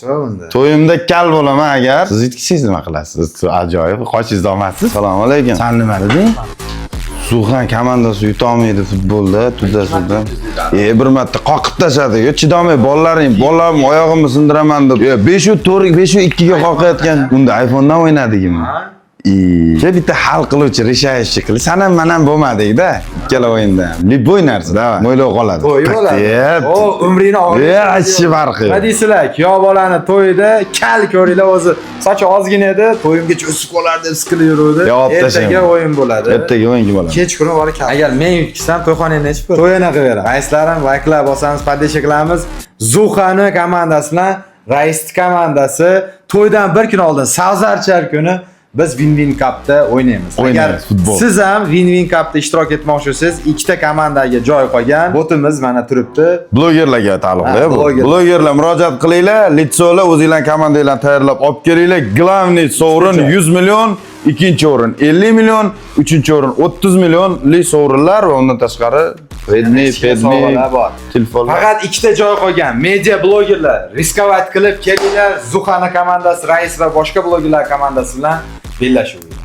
To'yimda kal bo'laman agar siz yetkisiz nima qilasiz? Siz ajoyib qochingiz olmassiz. Assalomu alaykum. San nima deding? Suxan komandasi yutolmaydi futbolda, tudasidan. Bir marta qoqib tashladi. Chidolmay bolalarim oyog'imni sindiraman deb. 5-2 ga qoqayotgan. Unda iPhone'dan o'ynadikmi? Bitta hal qiluvchi решающий qilib, san ham men ham bo'lmadik-da ikkala o'yinda. Liboy narsa, da. Mo'ylab qoladi. To'y bo'ladi. O, umrini olib. Achchi farqi. Nima deysizlar? Kuyov bolani to'yida kal ko'ringlar o'zi. Sochi ozgina edi, to'yimgacha o'sib qolar deb siqilib yuruvdi. Ertaga o'yin bo'ladi. Ertaga o'yinga bo'ladi. Kechqurun bor kal. Agar men yutkisam to'yxonani nechib ko'r? To'yini qilib raislarim, vayklar bosamiz, padesha qilamiz. Zuxani komandasi bilan Raisni komandasi to'ydan bir kun oldin Savzarchar kuni biz Win-Win Cup'da o'ynaymiz. Agar siz ham Win-Win Cup'da ishtirok etmoqchi bo'lsangiz, ikkita komandaga joy qolgan. Botimiz mana turibdi. Blogerlarga taalluqli bu. Blogerlar murojaat qilinglar, litsolar o'zingizlar komandanglarni tayyorlab olib kelinglar. Glavniy sovrin 100 million, ikkinchi o'rin 50 million, uchinchi o'rin 30 millionlik sovrinlar va undan tashqari pedni telefonlar. Faqat ikkita joy qolgan. Media blogerlar riskovat qilib kelinglar. Zuxana komandasi, Rais va boshqa blogerlar komandasi bilan bellashuvga.